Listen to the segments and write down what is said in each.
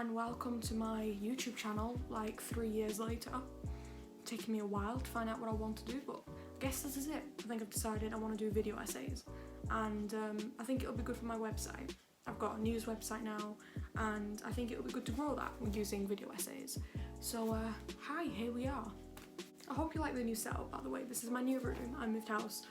and welcome to my YouTube channel like 3 years later. It's taken me a while to find out what I want to do, but I guess this is it. I think I've decided I want to do video essays, and I think it'll be good for my website. I've got a news website now, and I think it'll be good to grow that using video essays. So hi, here we are. I hope you like the new setup, by the way. This is my new room. I moved house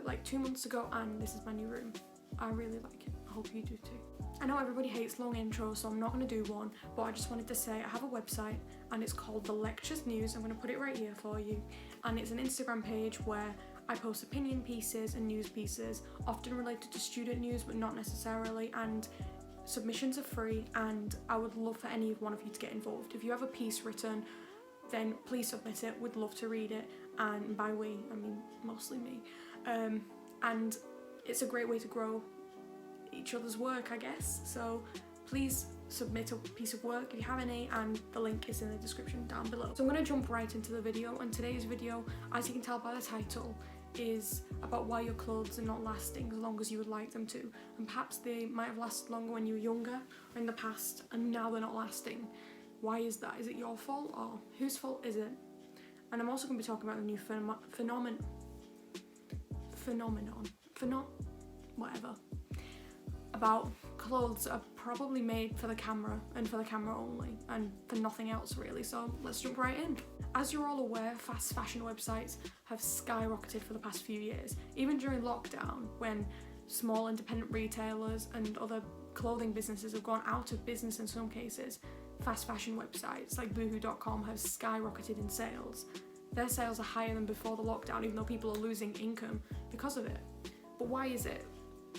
like 2 months ago, and this is my new room. I really like it. I hope you do too. I know everybody hates long intros, so I'm not going to do one, but I just wanted to say I have a website and it's called The Lectures News. I'm going to put it right here for you, and it's an Instagram page where I post opinion pieces and news pieces, often related to student news but not necessarily, and submissions are free, and I would love for any one of you to get involved. If you have a piece written, then please submit it. We'd love to read it, and by we I mean mostly me, and it's a great way to grow each other's work, I guess. So please submit a piece of work if you have any, and the link is in the description down below. So I'm going to jump right into the video, and today's video, as you can tell by the title, is about why your clothes are not lasting as long as you would like them to, and perhaps they might have lasted longer when you were younger or in the past, and now they're not lasting. Why is that? Is it your fault, or whose fault is it? And I'm also going to be talking about the new whatever, about clothes that are probably made for the camera and for the camera only, and for nothing else really. So let's jump right in. As you're all aware, fast fashion websites have skyrocketed for the past few years. Even during lockdown, when small independent retailers and other clothing businesses have gone out of business in some cases, fast fashion websites like boohoo.com have skyrocketed in sales. Their sales are higher than before the lockdown, even though people are losing income because of it. But why is it?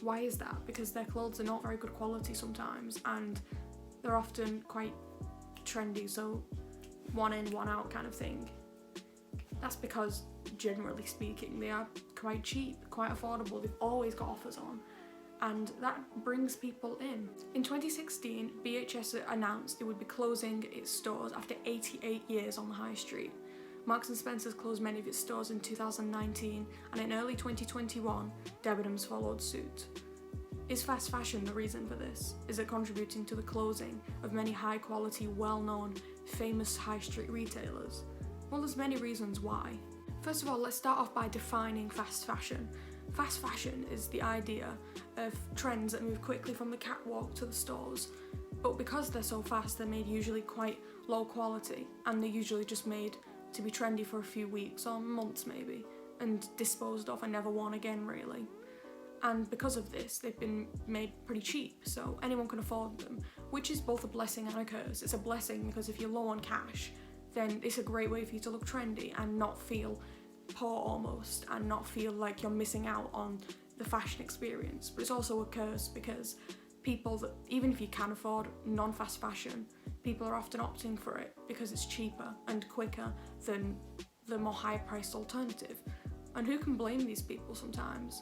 Why is that? Because their clothes are not very good quality sometimes, and they're often quite trendy, so one in, one out kind of thing. That's because, generally speaking, they are quite cheap, quite affordable. They've always got offers on, and that brings people in. In 2016, BHS announced it would be closing its stores after 88 years on the high street. Marks & Spencer's closed many of its stores in 2019, and in early 2021, Debenhams followed suit. Is fast fashion the reason for this? Is it contributing to the closing of many high-quality, well-known, famous high street retailers? Well, there's many reasons why. First of all, let's start off by defining fast fashion. Fast fashion is the idea of trends that move quickly from the catwalk to the stores, but because they're so fast, they're made usually quite low quality, and they're usually just made to be trendy for a few weeks or months maybe, and disposed of and never worn again really. And because of this, they've been made pretty cheap, so anyone can afford them, which is both a blessing and a curse. It's a blessing because if you're low on cash, then it's a great way for you to look trendy and not feel poor almost, and not feel like you're missing out on the fashion experience. But it's also a curse because people that, even if you can afford non-fast fashion, people are often opting for it because it's cheaper and quicker than the more high-priced alternative. And who can blame these people sometimes?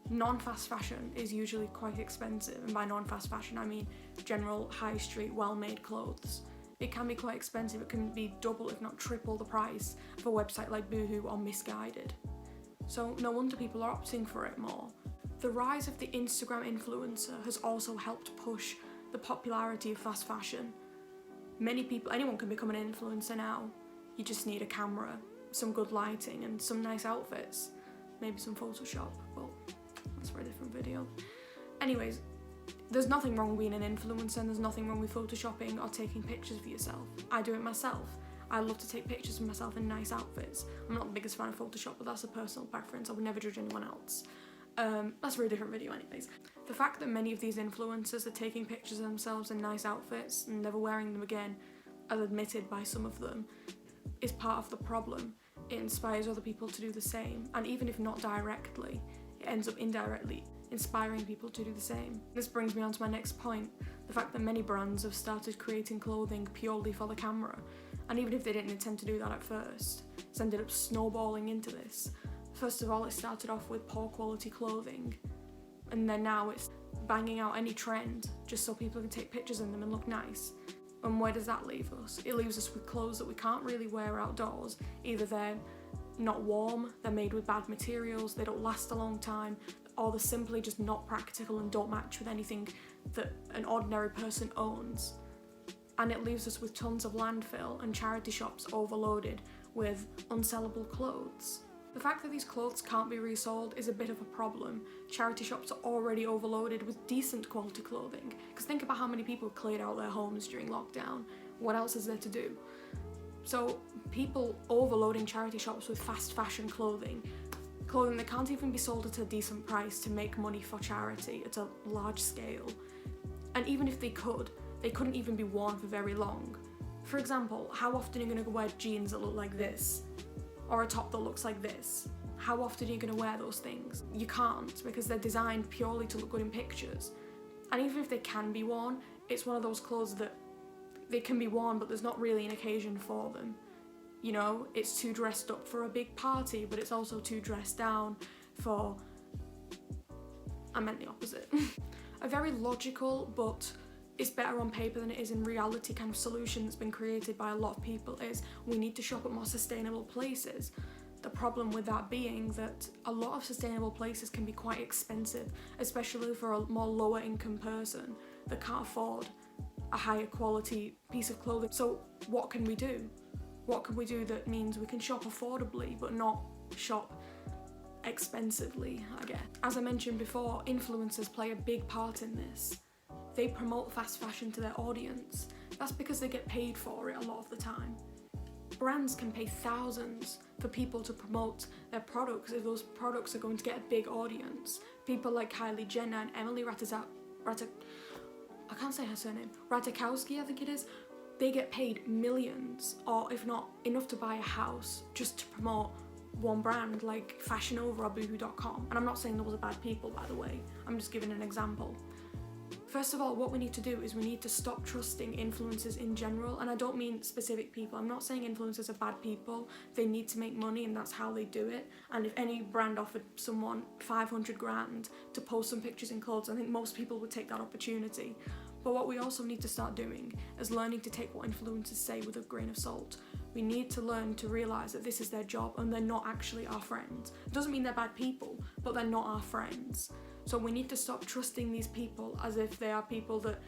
Non-fast fashion is usually quite expensive, and by non-fast fashion I mean general high street well-made clothes. It can be quite expensive. It can be double if not triple the price of a website like Boohoo or Misguided. So no wonder people are opting for it more. The rise of the Instagram influencer has also helped push the popularity of fast fashion. Many people, anyone can become an influencer now. You just need a camera, some good lighting, and some nice outfits. Maybe some Photoshop, but that's for a different video. Anyways, there's nothing wrong with being an influencer, and there's nothing wrong with photoshopping or taking pictures of yourself. I do it myself. I love to take pictures of myself in nice outfits. I'm not the biggest fan of Photoshop, but that's a personal preference. I would never judge anyone else. That's for a different video anyways. The fact that many of these influencers are taking pictures of themselves in nice outfits and never wearing them again, as admitted by some of them, is part of the problem. It inspires other people to do the same, and even if not directly, it ends up indirectly inspiring people to do the same. This brings me on to my next point, the fact that many brands have started creating clothing purely for the camera, and even if they didn't intend to do that at first, it's ended up snowballing into this. First of all, it started off with poor quality clothing, and then now it's banging out any trend just so people can take pictures in them and look nice. And where does that leave us? It leaves us with clothes that we can't really wear outdoors. Either they're not warm, they're made with bad materials, they don't last a long time, or they're simply just not practical and don't match with anything that an ordinary person owns. and it leaves us with tons of landfill and charity shops overloaded with unsellable clothes. The fact that these clothes can't be resold is a bit of a problem. Charity shops are already overloaded with decent quality clothing, because think about how many people cleared out their homes during lockdown. What else is there to do? So people overloading charity shops with fast fashion clothing that can't even be sold at a decent price to make money for charity at a large scale. And even if they could, they couldn't even be worn for very long. For example, how often are you going to wear jeans that look like this? Or a top that looks like this? How often are you going to wear those things? You can't, because they're designed purely to look good in pictures. And even if they can be worn, it's one of those clothes that they can be worn, but there's not really an occasion for them. You know, it's too dressed up for a big party, but it's also too dressed down for... I meant the opposite. A very logical, but it's better on paper than it is in reality kind of solution that's been created by a lot of people is we need to shop at more sustainable places. The problem with that being that a lot of sustainable places can be quite expensive, especially for a more lower income person that can't afford a higher quality piece of clothing. So what can we do? What can we do that means we can shop affordably but not shop expensively, I guess? As I mentioned before, influencers play a big part in this. They promote fast fashion to their audience. That's because they get paid for it a lot of the time. Brands can pay thousands for people to promote their products if those products are going to get a big audience. People like Kylie Jenner and Emily I can't say her surname, Ratajkowski I think it is, they get paid millions, or if not enough to buy a house just to promote one brand like Fashion Over or Boohoo.com. And I'm not saying those are bad people, by the way, I'm just giving an example. First of all, what we need to do is we need to stop trusting influencers in general, and I don't mean specific people. I'm not saying influencers are bad people. They need to make money and that's how they do it. And if any brand offered someone 500 grand to post some pictures in clothes, I think most people would take that opportunity. But what we also need to start doing is learning to take what influencers say with a grain of salt. We need to learn to realise that this is their job and they're not actually our friends. It doesn't mean they're bad people, but they're not our friends. So we need to stop trusting these people as if they are people that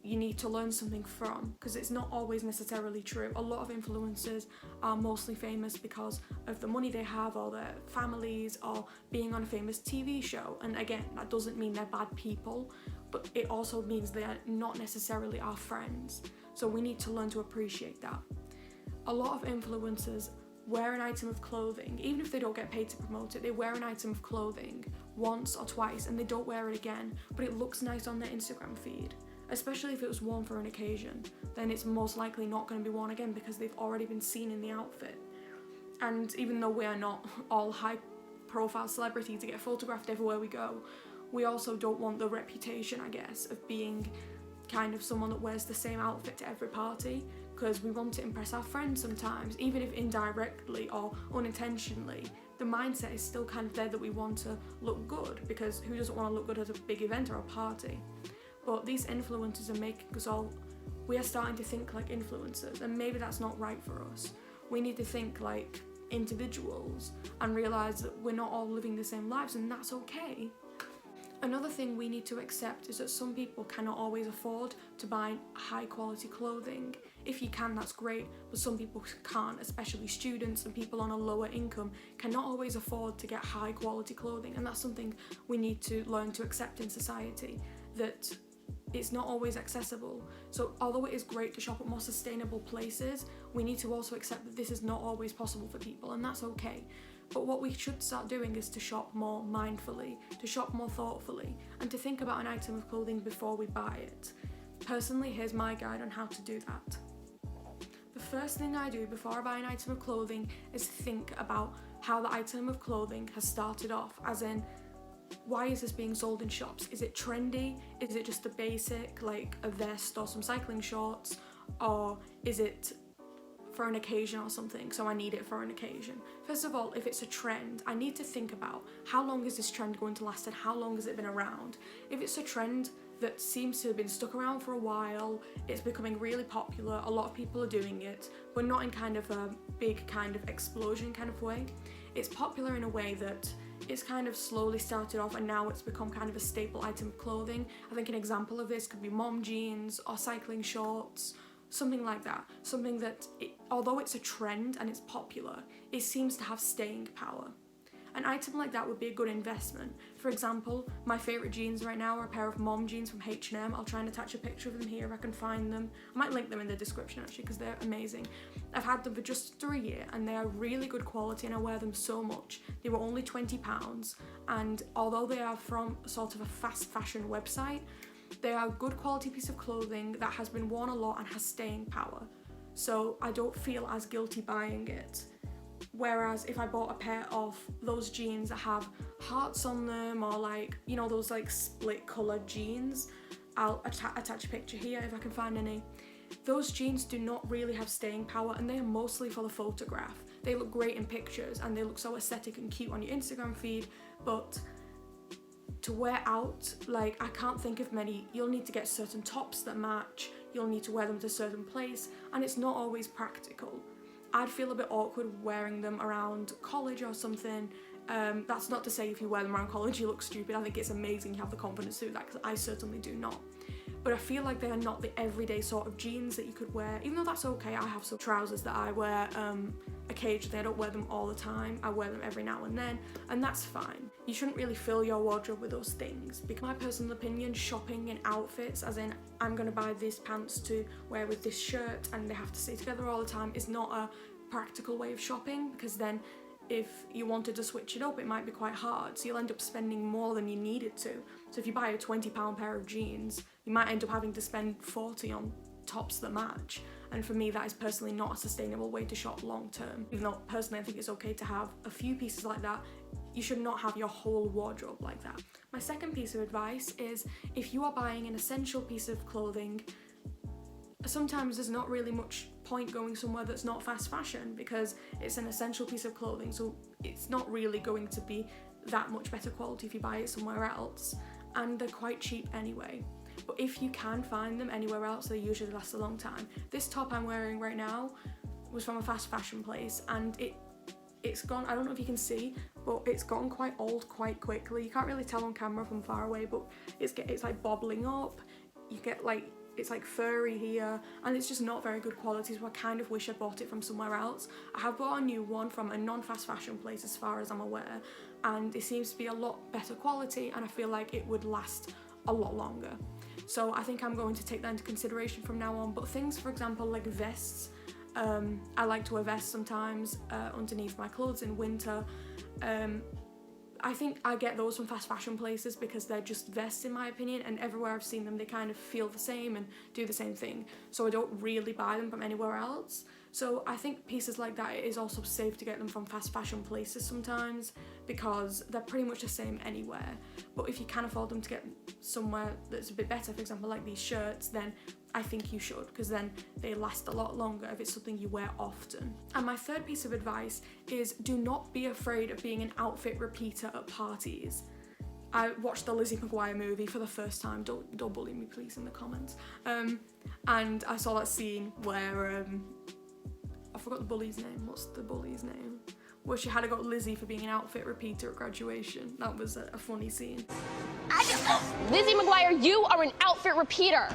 you need to learn something from, because it's not always necessarily true. A lot of influencers are mostly famous because of the money they have or their families or being on a famous TV show. And again, that doesn't mean they're bad people, but it also means they are not necessarily our friends. So we need to learn to appreciate that. A lot of influencers wear an item of clothing, even if they don't get paid to promote it, they wear an item of clothing once or twice and they don't wear it again, but it looks nice on their Instagram feed. Especially if it was worn for an occasion, then it's most likely not going to be worn again because they've already been seen in the outfit. And even though we are not all high profile celebrities to get photographed everywhere we go, we also don't want the reputation, I guess, of being kind of someone that wears the same outfit to every party, because we want to impress our friends sometimes, even if indirectly or unintentionally. The mindset is still kind of there that we want to look good, because who doesn't want to look good at a big event or a party? But these influencers are making us all, we are starting to think like influencers, and maybe that's not right for us. We need to think like individuals and realise that we're not all living the same lives, and that's okay. Another thing we need to accept is that some people cannot always afford to buy high quality clothing. If you can, that's great, but some people can't, especially students and people on a lower income cannot always afford to get high quality clothing, and that's something we need to learn to accept in society, that it's not always accessible. So although it is great to shop at more sustainable places, we need to also accept that this is not always possible for people, and that's okay. But what we should start doing is to shop more mindfully, to shop more thoughtfully, and to think about an item of clothing before we buy it. Personally, here's my guide on how to do that. The first thing I do before I buy an item of clothing is think about how the item of clothing has started off, as in, why is this being sold in shops? Is it trendy? Is it just a basic, like a vest or some cycling shorts? Or is it for an occasion or something, so I need it for an occasion? First of all, if it's a trend, I need to think about how long is this trend going to last and how long has it been around. If it's a trend that seems to have been stuck around for a while, it's becoming really popular, a lot of people are doing it, but not in kind of a big kind of explosion kind of way. It's popular in a way that it's kind of slowly started off and now it's become kind of a staple item of clothing. I think an example of this could be mom jeans or cycling shorts, something like that. Something that, although it's a trend and it's popular, it seems to have staying power. An item like that would be a good investment. For example, my favourite jeans right now are a pair of mom jeans from H&M. I'll try and attach a picture of them here if I can find them. I might link them in the description actually because they're amazing. I've had them for just over a year and they are really good quality and I wear them so much. They were only £20 and although they are from sort of a fast fashion website, they are a good quality piece of clothing that has been worn a lot and has staying power. So I don't feel as guilty buying it. Whereas if I bought a pair of those jeans that have hearts on them or like, you know, those like split coloured jeans, I'll attach a picture here if I can find any. Those jeans do not really have staying power and they are mostly for the photograph. They look great in pictures and they look so aesthetic and cute on your Instagram feed, but to wear out, like, I can't think of many. You'll need to get certain tops that match, you'll need to wear them to a certain place, and it's not always practical. I'd feel a bit awkward wearing them around college or something. That's not to say if you wear them around college you look stupid. I think it's amazing you have the confidence to do that because I certainly do not. But I feel like they are not the everyday sort of jeans that you could wear, even though that's okay. I have some trousers that I wear occasionally. I don't wear them all the time. I wear them every now and then, and that's fine. You shouldn't really fill your wardrobe with those things. Because my personal opinion, shopping in outfits, as in I'm gonna buy these pants to wear with this shirt and they have to stay together all the time, is not a practical way of shopping, because then if you wanted to switch it up it might be quite hard, so you'll end up spending more than you needed to. So if you buy a £20 pair of jeans, you might end up having to spend 40 on tops that match, and for me that is personally not a sustainable way to shop long term. Even though personally I think it's okay to have a few pieces like that, you should not have your whole wardrobe like that. My second piece of advice is if you are buying an essential piece of clothing, sometimes there's not really much point going somewhere that's not fast fashion because it's an essential piece of clothing, so it's not really going to be that much better quality if you buy it somewhere else, and they're quite cheap anyway. But if you can find them anywhere else, they usually last a long time. This top I'm wearing right now was from a fast fashion place and it's gone, I don't know if you can see, but it's gotten quite old quite quickly. You can't really tell on camera from far away, but it's like bobbling up. You get like, it's like furry here and it's just not very good quality, so I kind of wish I bought it from somewhere else. I have bought a new one from a non-fast fashion place as far as I'm aware, and it seems to be a lot better quality and I feel like it would last a lot longer. So I think I'm going to take that into consideration from now on. But things, for example, like vests, I like to wear vests sometimes underneath my clothes in winter. I think I get those from fast fashion places because they're just vests in my opinion, and everywhere I've seen them they kind of feel the same and do the same thing, so I don't really buy them from anywhere else. So I think pieces like that, it is also safe to get them from fast fashion places sometimes because they're pretty much the same anywhere. But if you can afford them to get somewhere that's a bit better, for example like these shirts, then I think you should, because then they last a lot longer if it's something you wear often. And my third piece of advice is do not be afraid of being an outfit repeater at parties. I watched the Lizzie McGuire movie for the first time, don't bully me please in the comments, and I saw that scene where I forgot the bully's name. What's the bully's name? Where she had to go Lizzie for being an outfit repeater at graduation. That was a funny scene. Lizzie McGuire, you are an outfit repeater.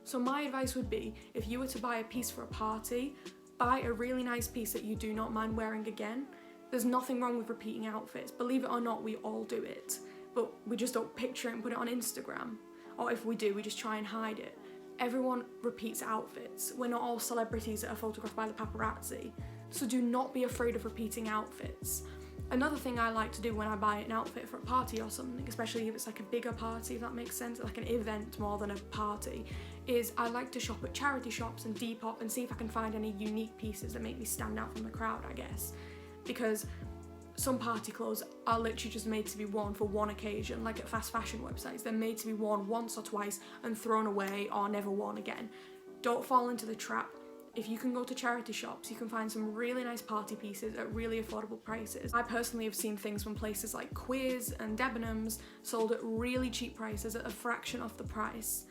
So my advice would be, if you were to buy a piece for a party, buy a really nice piece that you do not mind wearing again. There's nothing wrong with repeating outfits. Believe it or not, we all do it. But we just don't picture it and put it on Instagram. Or if we do, we just try and hide it. Everyone repeats outfits. We're not all celebrities that are photographed by the paparazzi. So do not be afraid of repeating outfits. Another thing I like to do when I buy an outfit for a party or something, especially if it's like a bigger party, if that makes sense, like an event more than a party, is I like to shop at charity shops and Depop and see if I can find any unique pieces that make me stand out from the crowd, I guess. Because some party clothes are literally just made to be worn for one occasion, like at fast fashion websites. They're made to be worn once or twice and thrown away or never worn again. Don't fall into the trap. If you can go to charity shops, you can find some really nice party pieces at really affordable prices. I personally have seen things from places like Quiz and Debenhams sold at really cheap prices at a fraction of the price.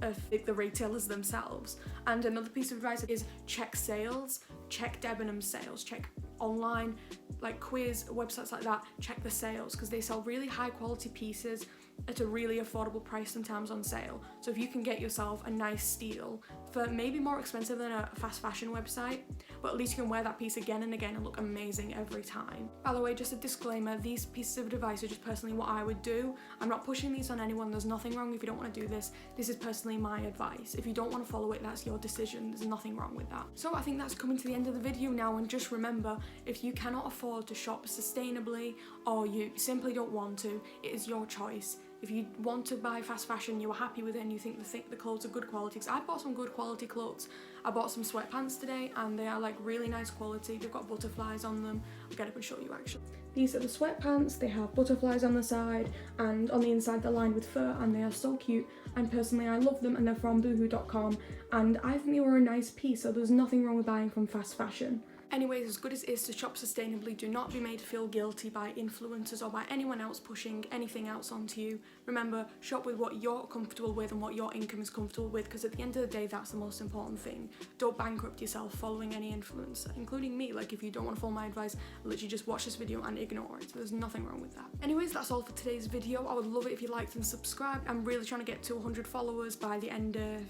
of the retailers themselves. And another piece of advice is check sales, check Debenham sales, check online like quiz websites like that, check the sales, because they sell really high quality pieces at a really affordable price sometimes on sale. So if you can get yourself a nice steal for maybe more expensive than a fast fashion website, but at least you can wear that piece again and again and look amazing every time. By the way, just a disclaimer, these pieces of advice are just personally what I would do. I'm not pushing these on anyone. There's nothing wrong if you don't want to do this. This is personally my advice. If you don't want to follow it, that's your decision. There's nothing wrong with that. So I think that's coming to the end of the video now, and just remember, if you cannot afford to shop sustainably or you simply don't want to, it is your choice. If you want to buy fast fashion, you are happy with it and you think the clothes are good quality, because I bought some good quality clothes. I bought some sweatpants today and they are like really nice quality. They've got butterflies on them. I'll get up and show you actually. These are the sweatpants. They have butterflies on the side and on the inside they're lined with fur, and they are so cute. And personally I love them, and they're from boohoo.com, and I think they were a nice piece, so there's nothing wrong with buying from fast fashion. Anyways, as good as it is to shop sustainably, do not be made to feel guilty by influencers or by anyone else pushing anything else onto you. Remember, shop with what you're comfortable with and what your income is comfortable with, because at the end of the day, that's the most important thing. Don't bankrupt yourself following any influencer, including me. Like, if you don't want to follow my advice, literally just watch this video and ignore it. So there's nothing wrong with that. Anyways, that's all for today's video. I would love it if you liked and subscribed. I'm really trying to get to 100 followers by the end of,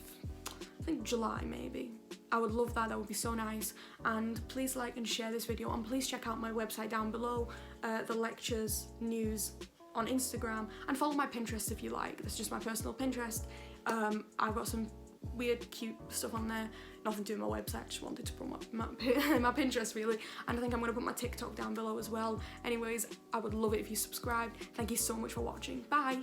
I think, July maybe. I would love that, that would be so nice. And please like and share this video, and please check out my website down below, the lectures, news on Instagram, and follow my Pinterest if you like. That's just my personal Pinterest. I've got some weird, cute stuff on there. Nothing to do with my website, just wanted to put my Pinterest really. And I think I'm gonna put my TikTok down below as well. Anyways, I would love it if you subscribed. Thank you so much for watching. Bye.